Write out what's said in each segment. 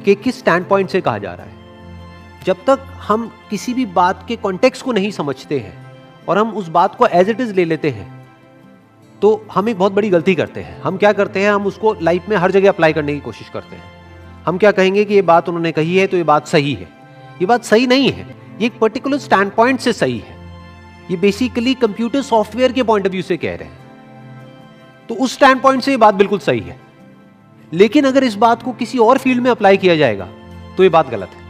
कि किस stand point से कहा जा रहा है। जब तक हम किसी भी बात के कॉन्टेक्स्ट को नहीं समझते हैं और हम उस बात को एज इट इज ले लेते हैं तो हम एक बहुत बड़ी गलती करते हैं। हम क्या करते हैं, हम उसको लाइफ में हर जगह अप्लाई करने की कोशिश करते हैं। हम क्या कहेंगे कि ये बात उन्होंने कही है तो ये बात सही है। ये बात सही नहीं है, ये एक पर्टिकुलर स्टैंड पॉइंट से सही है। ये बेसिकली कंप्यूटर सॉफ्टवेयर के पॉइंट ऑफ व्यू से कह रहे हैं, तो उस स्टैंड पॉइंट से ये बात बिल्कुल सही है। लेकिन अगर इस बात को किसी और फील्ड में अप्लाई किया जाएगा तो ये बात गलत है।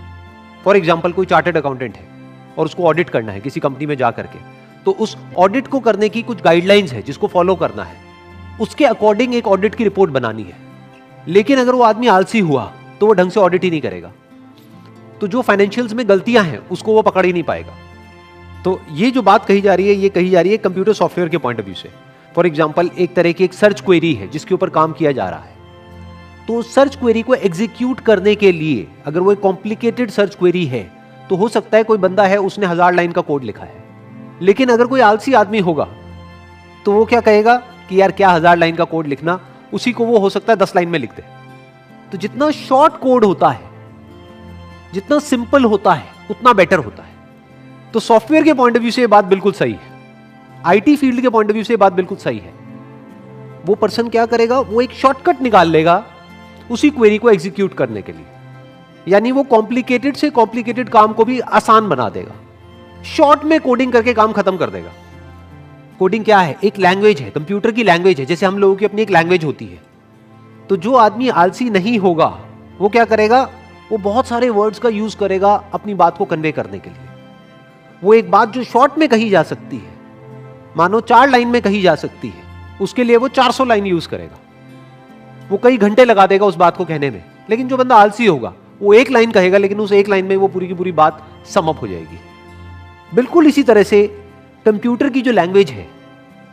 फॉर एग्जाम्पल, कोई चार्टर्ड अकाउंटेंट है और उसको ऑडिट करना है किसी कंपनी में जा करके, तो उस ऑडिट को करने की कुछ गाइडलाइंस है जिसको फॉलो करना है, उसके अकॉर्डिंग एक ऑडिट की रिपोर्ट बनानी है। लेकिन अगर वो आदमी आलसी हुआ तो वो ढंग से ऑडिट ही नहीं करेगा, तो जो फाइनेंशियल्स में गलतियां हैं उसको वो पकड़ ही नहीं पाएगा। तो ये जो बात कही जा रही है, ये कही जा रही है कंप्यूटर सॉफ्टवेयर के पॉइंट ऑफ व्यू से। फॉर एग्जाम्पल, एक तरह की एक सर्च क्वेरी है जिसके ऊपर काम किया जा रहा है, तो सर्च क्वेरी को एग्जीक्यूट करने के लिए अगर वो एक कॉम्प्लिकेटेड सर्च क्वेरी है तो हो सकता है कोई बंदा है उसने 1000 लाइन का कोड लिखा है। लेकिन अगर कोई आलसी आदमी होगा तो वो क्या कहेगा कि यार क्या 1000 लाइन का कोड लिखना, उसी को वो हो सकता है 10 लाइन में लिख दे। तो जितना शॉर्ट कोड होता है, जितना सिंपल होता है, उतना बेटर होता है। तो सॉफ्टवेयर के पॉइंट ऑफ व्यू से ये बात बिल्कुल सही है, आईटी फील्ड के पॉइंट ऑफ व्यू से ये बात बिल्कुल सही है। वो पर्सन क्या करेगा, वो एक शॉर्टकट निकाल लेगा उसी क्वेरी को एग्जीक्यूट करने के लिए, यानी वो कॉम्प्लिकेटेड से कॉम्प्लिकेटेड काम को भी आसान बना देगा, शॉर्ट में कोडिंग करके काम खत्म कर देगा। कोडिंग क्या है, एक लैंग्वेज है, कंप्यूटर की लैंग्वेज है, जैसे हम लोगों की अपनी एक लैंग्वेज होती है। तो जो आदमी आलसी नहीं होगा वो क्या करेगा, वो बहुत सारे वर्ड्स का यूज करेगा अपनी बात को कन्वे करने के लिए। वो एक बात जो शॉर्ट में कही जा सकती है, मानो 4 लाइन में कही जा सकती है, उसके लिए वो 400 लाइन यूज करेगा। वो कई घंटे लगा देगा उस बात को कहने में। लेकिन जो बंदा आलसी होगा वो एक लाइन कहेगा, लेकिन उस एक लाइन में वो पूरी की पूरी बात सम अप हो जाएगी। बिल्कुल इसी तरह से कंप्यूटर की जो लैंग्वेज है,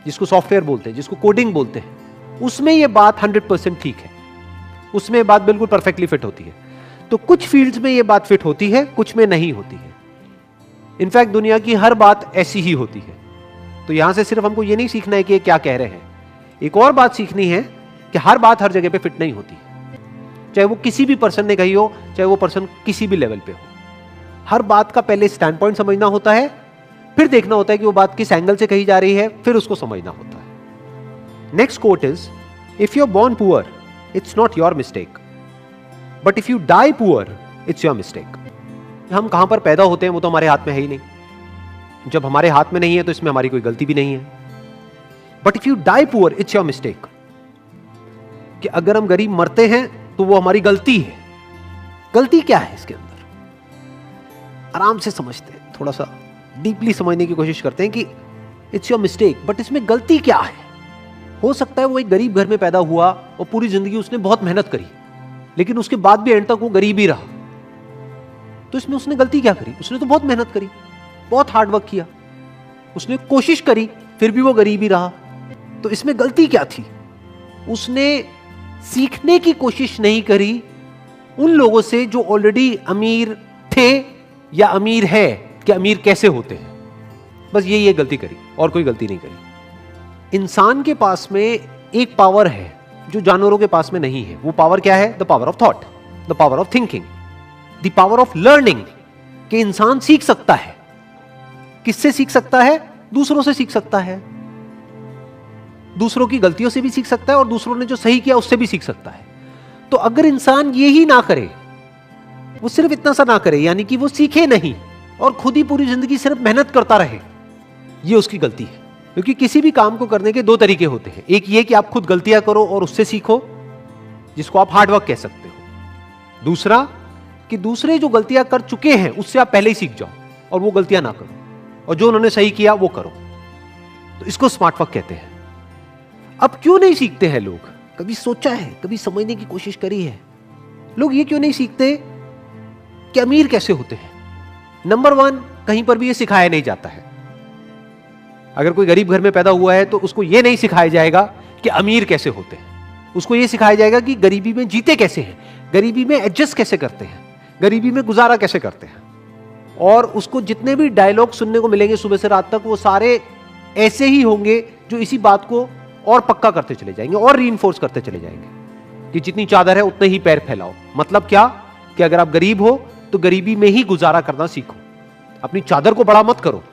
जिसको सॉफ्टवेयर बोलते हैं, जिसको कोडिंग बोलते हैं, उसमें ये बात 100% ठीक है, उसमें बात बिल्कुल परफेक्टली फिट होती है। तो कुछ फील्ड्स में ये बात फिट होती है, कुछ में नहीं होती है। इनफैक्ट दुनिया की हर बात ऐसी ही होती है। तो यहां से सिर्फ हमको ये नहीं सीखना है कि ये क्या कह रहे हैं, एक और बात सीखनी है कि हर बात हर जगह पे फिट नहीं होती, चाहे वो किसी भी पर्सन ने कही हो, चाहे वो पर्सन किसी भी लेवल पे हो। हर बात का पहले स्टैंड पॉइंट समझना होता है, फिर देखना होता है कि वो बात किस एंगल से कही जा रही है, फिर उसको समझना होता है। Next quote is, if you are born poor it's not your mistake, but if you die poor it's your mistake. हम कहां पर पैदा होते हैं वो तो हमारे हाथ में है ही नहीं। जब हमारे हाथ में नहीं है तो इसमें हमारी कोई गलती भी नहीं है। But if you die poor it's your mistake, कि अगर हम गरीब मरते हैं तो वो हमारी गलती है। गलती क्या है इसके अंदर, आराम से समझते हैं, थोड़ा सा डीपली समझने की कोशिश करते हैं कि इट्स योर मिस्टेक, बट इसमें गलती क्या है। हो सकता है वो एक गरीब घर में पैदा हुआ और पूरी जिंदगी उसने बहुत मेहनत करी, लेकिन उसके बाद भी एंड तक वो गरीब ही रहा। तो इसमें उसने गलती क्या करी, उसने तो बहुत मेहनत करी, बहुत हार्डवर्क किया, उसने कोशिश करी, फिर भी वो गरीब ही रहा। तो इसमें गलती क्या थी, उसने सीखने की कोशिश नहीं करी उन लोगों से जो ऑलरेडी अमीर थे या अमीर है, कि अमीर कैसे होते हैं। बस ये गलती करी और कोई गलती नहीं करी। इंसान के पास में एक पावर है जो जानवरों के पास में नहीं है। वो पावर क्या है, the power of thought, the power of thinking, the power of learning. कि इंसान सीख सकता है। किससे सीख सकता है, दूसरों से सीख सकता है, दूसरों की गलतियों से भी सीख सकता है और दूसरों ने जो सही किया उससे भी सीख सकता है। तो अगर इंसान ये ही ना करे, वो सिर्फ इतना सा ना करे, यानी कि वो सीखे नहीं और खुद ही पूरी जिंदगी सिर्फ मेहनत करता रहे, ये उसकी गलती है। क्योंकि किसी भी काम को करने के 2 तरीके होते हैं। एक ये कि आप खुद गलतियां करो और उससे सीखो, जिसको आप हार्डवर्क कह सकते हो। दूसरा कि दूसरे जो गलतियां कर चुके हैं उससे आप पहले ही सीख जाओ और वो गलतियां ना करो, और जो उन्होंने सही किया वो करो। तो इसको स्मार्ट वर्क कहते हैं। अब क्यों नहीं सीखते हैं लोग, कभी सोचा है, कभी समझने की कोशिश करी है, लोग ये क्यों नहीं सीखते कि अमीर कैसे होते हैं। नंबर 1, कहीं पर भी ये सिखाया नहीं जाता है। अगर कोई गरीब घर में पैदा हुआ है तो उसको ये नहीं सिखाया जाएगा कि अमीर कैसे होते हैं। उसको ये सिखाया जाएगा कि गरीबी में जीते कैसे हैं, गरीबी में एडजस्ट कैसे करते हैं, गरीबी में गुजारा कैसे करते हैं। और उसको जितने भी डायलॉग सुनने को मिलेंगे सुबह से रात तक, वो सारे ऐसे ही होंगे जो इसी बात को और पक्का करते चले जाएंगे और रीइंफोर्स करते चले जाएंगे कि जितनी चादर है उतने ही पैर फैलाओ। मतलब क्या, कि कि अगर आप गरीब हो तो गरीबी में ही गुजारा करना सीखो, अपनी चादर को बड़ा मत करो,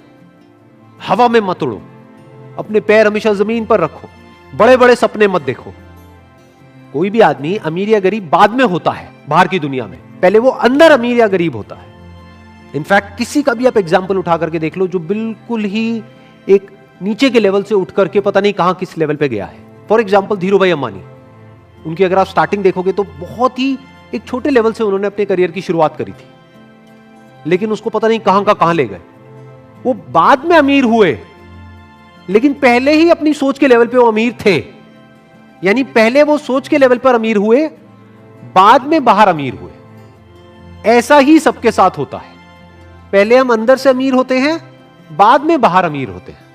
हवा में मत उड़ो, अपने पैर हमेशा जमीन पर रखो, बड़े बड़े सपने मत देखो। कोई भी आदमी अमीर या गरीब बाद में होता है बाहर की दुनिया में, पहले वो अंदर अमीर या गरीब होता है। इनफैक्ट किसी का भी आप एग्जाम्पल उठा करके देख लो जो बिल्कुल ही एक नीचे के लेवल से उठ करके पता नहीं कहां किस लेवल पे गया है। फॉर एग्जाम्पल धीरूभाई अंबानी, उनकी अगर आप स्टार्टिंग देखोगे तो बहुत ही एक छोटे लेवल से उन्होंने अपने करियर की शुरुआत करी थी, लेकिन उसको पता नहीं कहां का कहां ले गए। वो बाद में अमीर हुए, लेकिन पहले ही अपनी सोच के लेवल पे वो अमीर थे। यानी पहले वो सोच के लेवल पर अमीर हुए, बाद में बाहर अमीर हुए। ऐसा ही सबके साथ होता है, पहले हम अंदर से अमीर होते हैं, बाद में बाहर अमीर होते हैं।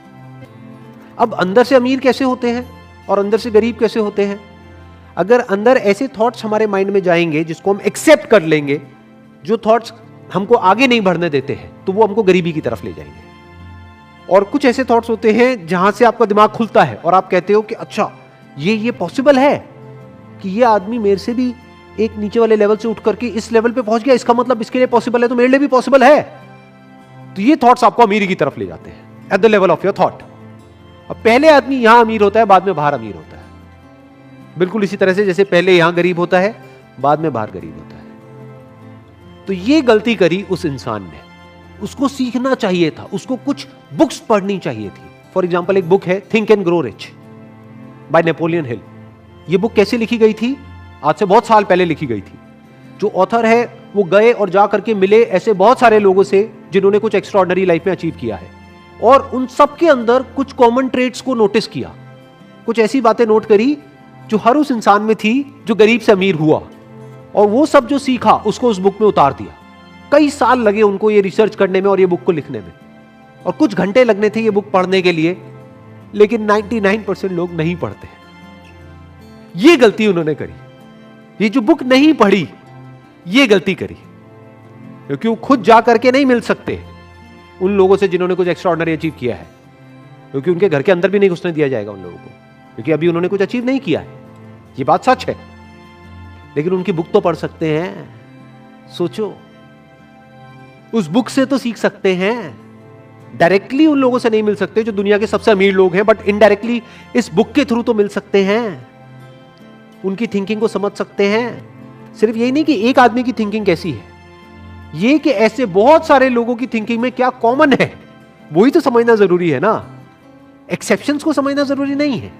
अब अंदर से अमीर कैसे होते हैं और अंदर से गरीब कैसे होते हैं? अगर अंदर ऐसे थॉट्स हमारे माइंड में जाएंगे जिसको हम एक्सेप्ट कर लेंगे, जो थॉट्स हमको आगे नहीं बढ़ने देते हैं, तो वो हमको गरीबी की तरफ ले जाएंगे। और कुछ ऐसे थॉट्स होते हैं जहां से आपका दिमाग खुलता है और आप कहते हो कि अच्छा ये पॉसिबल है कि ये आदमी मेरे से भी एक नीचे वाले लेवल से उठ करके इस लेवल पे पहुंच गया, इसका मतलब इसके लिए पॉसिबल है तो मेरे लिए भी पॉसिबल है। तो ये थॉट्स आपको अमीरी की तरफ ले जाते हैं at the level of your thought. अब पहले आदमी यहां अमीर होता है, बाद में बाहर अमीर होता है। बिल्कुल इसी तरह से जैसे पहले यहां गरीब होता है, बाद में बाहर गरीब होता है। तो ये गलती करी उस इंसान ने, उसको सीखना चाहिए था, उसको कुछ बुक्स पढ़नी चाहिए थी। फॉर एग्जाम्पल एक बुक है think and grow rich by Napoleon Hill. ये बुक कैसे लिखी गई थी? आज से बहुत साल पहले लिखी गई थी। जो ऑथर है वो गए और जा करके मिले ऐसे बहुत सारे लोगों से जिन्होंने कुछ एक्स्ट्राऑर्डिनरी लाइफ में अचीव किया है, और उन सबके अंदर कुछ कॉमन ट्रेट्स को नोटिस किया, कुछ ऐसी बातें नोट करी जो हर उस इंसान में थी जो गरीब से अमीर हुआ, और वो सब जो सीखा उसको उस बुक में उतार दिया। कई साल लगे उनको ये रिसर्च करने में और ये बुक को लिखने में, और कुछ घंटे लगने थे ये बुक पढ़ने के लिए, लेकिन 99% लोग नहीं पढ़ते। ये गलती उन्होंने करी, ये जो बुक नहीं पढ़ी ये गलती करी, क्योंकि वो खुद जा करके नहीं मिल सकते उन लोगों से जिन्होंने कुछ एक्स्ट्राऑर्डिनरी अचीव किया है, क्योंकि उनके घर के अंदर भी नहीं घुसने दिया जाएगा उन लोगों को, क्योंकि अभी उन्होंने कुछ अचीव नहीं किया है। ये बात सच है, लेकिन उनकी बुक तो पढ़ सकते हैं। सोचो, उस बुक से तो सीख सकते हैं। डायरेक्टली उन लोगों से नहीं मिल सकते जो दुनिया के सबसे अमीर लोग हैं, बट इनडायरेक्टली इस बुक के थ्रू तो मिल सकते हैं, उनकी थिंकिंग को समझ सकते हैं। सिर्फ यही नहीं कि एक आदमी की थिंकिंग कैसी है, ये कि ऐसे बहुत सारे लोगों की थिंकिंग में क्या कॉमन है वही तो समझना जरूरी है ना। एक्सेप्शंस को समझना जरूरी नहीं है।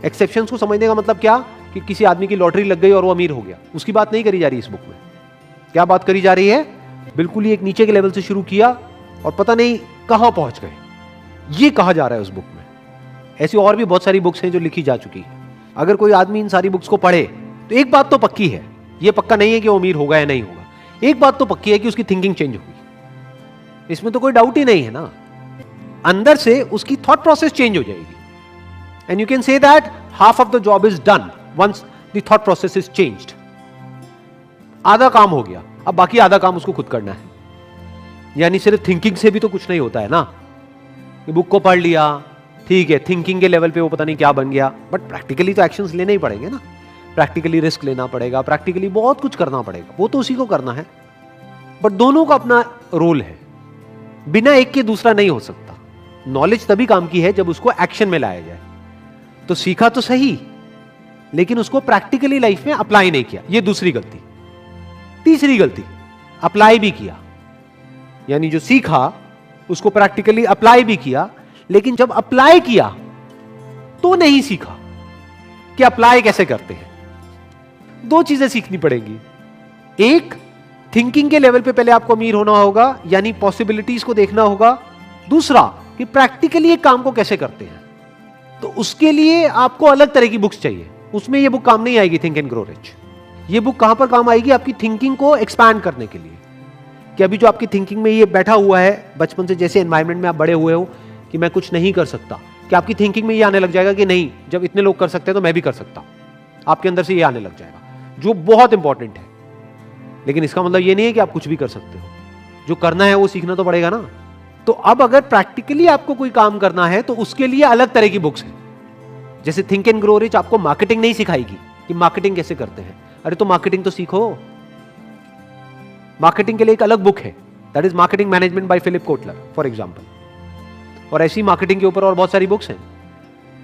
एक्सेप्शंस को समझने का मतलब क्या कि किसी आदमी की लॉटरी लग गई और वो अमीर हो गया, उसकी बात नहीं करी जा रही इस बुक में। क्या बात करी जा रही है? बिल्कुल ही एक नीचे के लेवल से शुरू किया और पता नहीं कहां पहुंच गए, ये कहा जा रहा है उस बुक में। ऐसी और भी बहुत सारी बुक्स हैं जो लिखी जा चुकी है। अगर कोई आदमी इन सारी बुक्स को पढ़े तो एक बात तो पक्की है, ये पक्का नहीं है कि वो अमीर होगा या नहीं होगा, एक बात तो पक्की है कि उसकी थिंकिंग चेंज होगी। इसमें तो कोई डाउट ही नहीं है ना। अंदर से उसकी थॉट प्रोसेस चेंज हो जाएगी, and you can say that half of the job is done once the thought process is changed. आधा काम हो गया, अब बाकी आधा काम उसको खुद करना है। यानी सिर्फ थिंकिंग से भी तो कुछ नहीं होता है ना। बुक को पढ़ लिया, ठीक है, थिंकिंग के लेवल पे वो पता नहीं क्या बन गया, बट प्रैक्टिकली तो एक्शंस लेने ही पड़ेंगे ना। प्रैक्टिकली रिस्क लेना पड़ेगा, प्रैक्टिकली बहुत कुछ करना पड़ेगा, वो तो उसी को करना है। बट दोनों का अपना रोल है, बिना एक के दूसरा नहीं हो सकता। नॉलेज तभी काम की है जब उसको एक्शन में लाया जाए। तो सीखा तो सही, लेकिन उसको प्रैक्टिकली लाइफ में अप्लाई नहीं किया, ये दूसरी गलती। तीसरी गलती, अप्लाई भी किया, यानी जो सीखा उसको प्रैक्टिकली अप्लाई भी किया, लेकिन जब अप्लाई किया तो नहीं सीखा कि अप्लाई कैसे करते हैं। दो चीजें सीखनी पड़ेंगी। एक, थिंकिंग के लेवल पे पहले आपको अमीर होना होगा, यानी पॉसिबिलिटीज को देखना होगा। दूसरा कि प्रैक्टिकली एक काम को कैसे करते हैं, तो उसके लिए आपको अलग तरह की बुक्स चाहिए। उसमें ये बुक काम नहीं आएगी, थिंक एंड ग्रो रिच। ये बुक कहां पर काम आएगी? आपकी थिंकिंग को एक्सपैंड करने के लिए, कि अभी जो आपकी थिंकिंग में ये बैठा हुआ है बचपन से, जैसे एनवायरमेंट में आप बड़े हुए हो कि मैं कुछ नहीं कर सकता, कि आपकी थिंकिंग में ये आने लग जाएगा कि नहीं, जब इतने लोग कर सकते हैं तो मैं भी कर सकता हूं। आपके अंदर से ये आने लग जाएगा, जो बहुत इंपॉर्टेंट है। लेकिन इसका मतलब ये नहीं है कि आप कुछ भी कर सकते हो। जो करना है वो सीखना तो पड़ेगा ना। तो अब अगर प्रैक्टिकली आपको कोई काम करना है तो उसके लिए अलग तरह की बुक्स हैं। जैसे थिंक एंड ग्रो रिच आपको मार्केटिंग नहीं सिखाएगी कि मार्केटिंग कैसे करते हैं। अरे तो मार्केटिंग तो सीखो। मार्केटिंग के लिए एक अलग बुक है, that is marketing management by Philip Kotler for example, और ऐसी मार्केटिंग के ऊपर और बहुत सारी बुक्स हैं।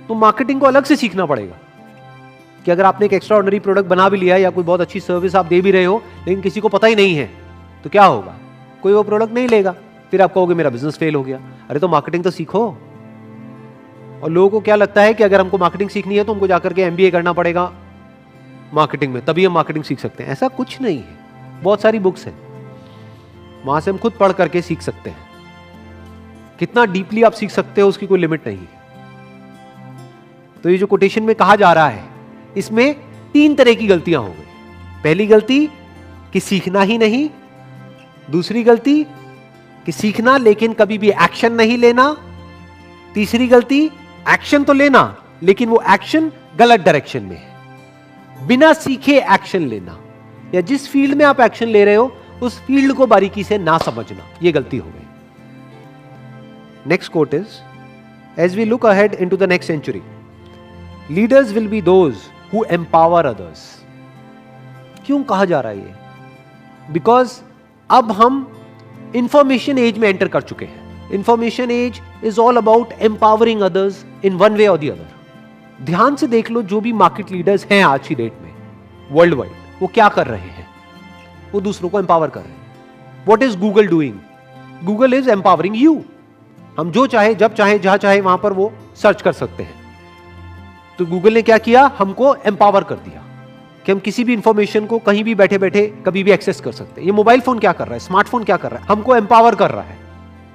तो मार्केटिंग को अलग से सीखना पड़ेगा कि अगर आपने एक एक्स्ट्रा ऑर्डिनरी प्रोडक्ट बना भी लिया या कोई बहुत अच्छी सर्विस आप दे भी रहे हो लेकिन किसी को पता ही नहीं है तो क्या होगा, कोई वो प्रोडक्ट नहीं लेगा, फिर आप कहोगे मेरा बिजनेस फेल हो गया। अरे तो मार्केटिंग तो सीखो। और लोगों को क्या लगता है कि अगर हमको मार्केटिंग सीखनी है तो हमको जाकर के MBA करना पड़ेगा मार्केटिंग में, तभी हम मार्केटिंग सीख सकते हैं। ऐसा कुछ नहीं है, बहुत सारी बुक्स हैं, वहां से हम खुद पढ़ करके सीख सकते हैं। कितना डीपली आप सीख सकते हो उसकी कोई लिमिट नहीं है। तो ये जो कोटेशन में कहा जा रहा है इसमें 3 तरह की गलतियां हो गई। पहली गलती कि सीखना ही नहीं, दूसरी गलती कि सीखना लेकिन कभी भी एक्शन नहीं लेना, तीसरी गलती एक्शन तो लेना लेकिन वो एक्शन गलत डायरेक्शन में है, बिना सीखे एक्शन लेना, या जिस फील्ड में आप एक्शन ले रहे हो उस फील्ड को बारीकी से ना समझना, ये गलती हो गई। Next quote is, as we look ahead into the next century, leaders will be those who empower others. क्यों कहा जा रहा है ये? बिकॉज अब हम इंफॉर्मेशन एज में एंटर कर चुके हैं। Information age is all about empowering others in one way और द अदर। ध्यान से देख लो, जो भी मार्केट लीडर्स हैं आज की डेट में वर्ल्ड वाइड, वो क्या कर रहे हैं? वो दूसरों को एम्पावर कर रहे हैं। What is Google doing? Google is empowering you. हम जो चाहे, जब चाहे, जहां चाहे वहां पर वो सर्च कर सकते हैं। तो गूगल ने क्या किया? हमको एम्पावर कर दिया कि हम किसी भी इंफॉर्मेशन को कहीं भी बैठे बैठे कभी भी एक्सेस कर सकते हैं। ये मोबाइल फोन क्या कर रहा है, स्मार्टफोन क्या कर रहा है? हमको एम्पावर कर रहा है।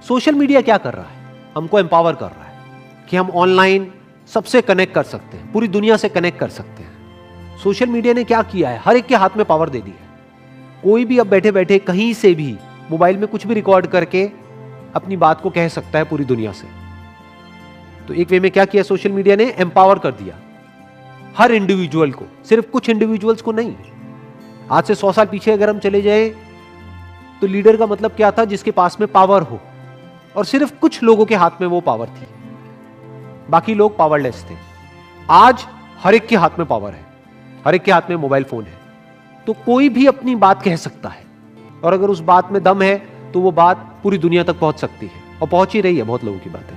सोशल मीडिया क्या कर रहा है? हमको एम्पावर कर रहा है कि हम ऑनलाइन सबसे कनेक्ट कर सकते हैं, पूरी दुनिया से कनेक्ट कर सकते हैं। सोशल मीडिया ने क्या किया है? हर एक के हाथ में पावर दे दी है। कोई भी अब बैठे बैठे कहीं से भी मोबाइल में कुछ भी रिकॉर्ड करके अपनी बात को कह सकता है पूरी दुनिया से। तो एक वे में क्या किया सोशल मीडिया ने? एम्पावर कर दिया हर इंडिविजुअल को, सिर्फ कुछ इंडिविजुअल्स को नहीं। आज से 100 साल पीछे अगर हम चले जाए तो लीडर का मतलब क्या था? जिसके पास में पावर हो, और सिर्फ कुछ लोगों के हाथ में वो पावर थी, बाकी लोग पावरलेस थे। आज हर एक के हाथ में पावर है, हर एक के हाथ में मोबाइल फोन है, तो कोई भी अपनी बात कह सकता है, और अगर उस बात में दम है तो वो बात पूरी दुनिया तक पहुंच सकती है, और पहुंच ही रही है बहुत लोगों की बातें।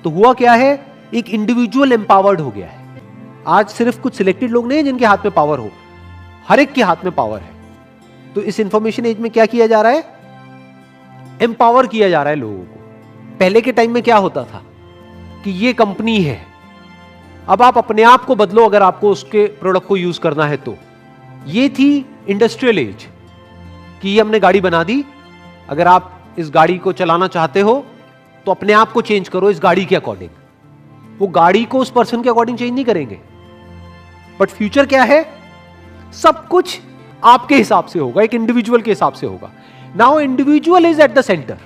तो हुआ क्या है? एक इंडिविजुअल एम्पावर्ड हो गया है। आज सिर्फ कुछ सिलेक्टेड लोग नहीं है जिनके हाथ में पावर हो, हर एक के हाथ में पावर है। तो इस इंफॉर्मेशन एज में क्या किया जा रहा है? एम्पावर किया जा रहा है लोगों को। पहले के टाइम में क्या होता था कि ये कंपनी है, अब आप अपने आप को बदलो अगर आपको उसके प्रोडक्ट को यूज करना है तो। ये थी इंडस्ट्रियल एज कि ये हमने गाड़ी बना दी, अगर आप इस गाड़ी को चलाना चाहते हो तो अपने आप को चेंज करो इस गाड़ी के अकॉर्डिंग। वो गाड़ी को उस पर्सन के अकॉर्डिंग चेंज नहीं करेंगे। बट फ्यूचर क्या है? सब कुछ आपके हिसाब से होगा, एक इंडिविजुअल के हिसाब से होगा। Now individual is at the centre,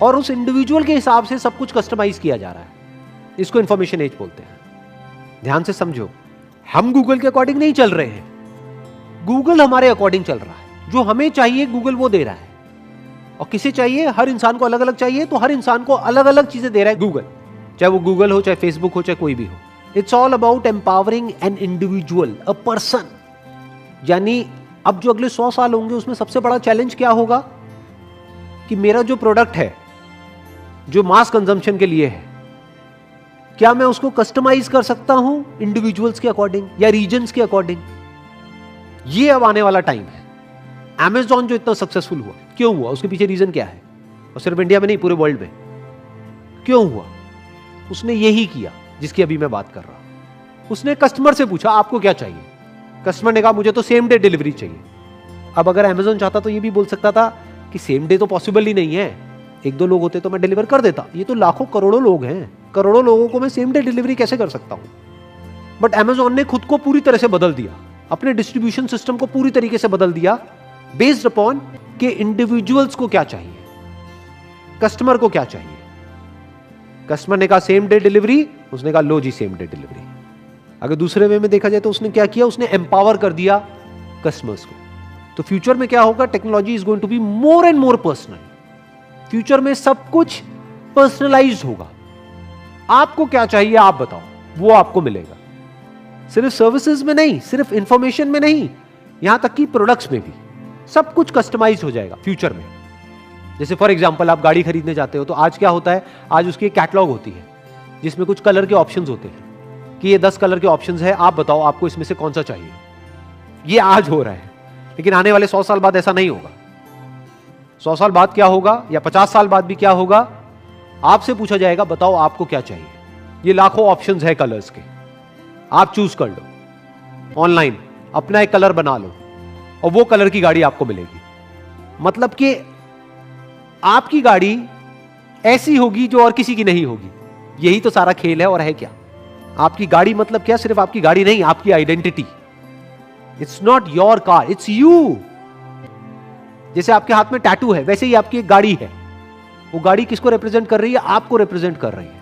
और उस इंडिविजुअल के हिसाब से सब कुछ कस्टमाइज किया जा रहा है। इसको इंफॉर्मेशन एज बोलते हैं। ध्यान से समझो, हम गूगल के अकॉर्डिंग नहीं चल रहे हैं, गूगल हमारे अकॉर्डिंग चल रहा है। जो हमें चाहिए गूगल वो दे रहा है, और किसे चाहिए? हर इंसान को अलग अलग चाहिए, तो हर इंसान को अलग अलग चीजें दे रहा है गूगल, चाहे वो गूगल हो, चाहे फेसबुक हो, चाहे कोई भी हो। It's all about empowering an individual, a person. यानी अब जो अगले 100 साल होंगे उसमें सबसे बड़ा चैलेंज क्या होगा कि मेरा जो प्रोडक्ट है जो मास कंजम्पशन के लिए है, क्या मैं उसको कस्टमाइज कर सकता हूं इंडिविजुअल्स के अकॉर्डिंग या रीजन्स के अकॉर्डिंग? ये अब आने वाला टाइम है। Amazon जो इतना सक्सेसफुल हुआ, क्यों हुआ? उसके पीछे रीजन क्या है? और सिर्फ इंडिया में नहीं, पूरे वर्ल्ड में क्यों हुआ? उसने यही किया जिसकी अभी मैं बात कर रहा हूं। उसने कस्टमर से पूछा आपको क्या चाहिए? कस्टमर ने कहा मुझे तो सेम डे डिलीवरी चाहिए। अब अगर Amazon चाहता तो ये भी बोल सकता था कि सेम डे तो पॉसिबल ही नहीं है, 1-2 लोग होते तो मैं डिलीवर कर देता। ये तो लाखों करोड़ों लोग हैं, करोड़ों लोगों को मैं सेम डे डिलीवरी कैसे कर सकता हूं? बट Amazon ने खुद को पूरी तरह से बदल दिया, अपने डिस्ट्रीब्यूशन सिस्टम को पूरी तरीके से बदल दिया, बेस्ड अपॉन कि इंडिविजुअल्स को क्या चाहिए, कस्टमर को क्या चाहिए। कस्टमर ने कहा सेम डे डिलीवरी, उसने कहा लो जी सेम डे डिलीवरी। अगर दूसरे वे में देखा जाए तो उसने क्या किया? उसने एम्पावर कर दिया कस्टमर्स को। तो फ्यूचर में क्या होगा? Technology is going to be more and more personal. Future में सब कुछ पर्सनलाइज होगा। आपको क्या चाहिए आप बताओ, वो आपको मिलेगा। सिर्फ सर्विसेज में नहीं, सिर्फ इंफॉर्मेशन में नहीं, यहां तक कि प्रोडक्ट्स में भी। सब कुछ कस्टमाइज हो जाएगा फ्यूचर में। जैसे फॉर एग्जांपल आप गाड़ी खरीदने जाते हो तो आज क्या होता है, आज उसकी एक कैटलॉग होती है जिसमें कुछ कलर के ऑप्शंस होते हैं कि ये 10 कलर के ऑप्शंस है, आप बताओ आपको इसमें से कौन सा चाहिए। ये आज हो रहा है, लेकिन आने वाले 100 साल बाद ऐसा नहीं होगा। 100 साल बाद क्या होगा, या 50 साल बाद भी क्या होगा, आपसे पूछा जाएगा बताओ आपको क्या चाहिए। ये लाखों ऑप्शंस है कलर्स के, आप चूज कर लो ऑनलाइन, अपना एक कलर बना लो और वो कलर की गाड़ी आपको मिलेगी। मतलब कि आपकी गाड़ी ऐसी होगी जो और किसी की नहीं होगी। यही तो सारा खेल है। और है क्या आपकी गाड़ी, मतलब क्या, सिर्फ आपकी गाड़ी नहीं, आपकी identity. It's not your car, it's you. जैसे आपके हाथ में टैटू है, वैसे ही आपकी एक गाड़ी है। वो गाड़ी किसको रिप्रेजेंट कर रही है, आपको रिप्रेजेंट कर रही है।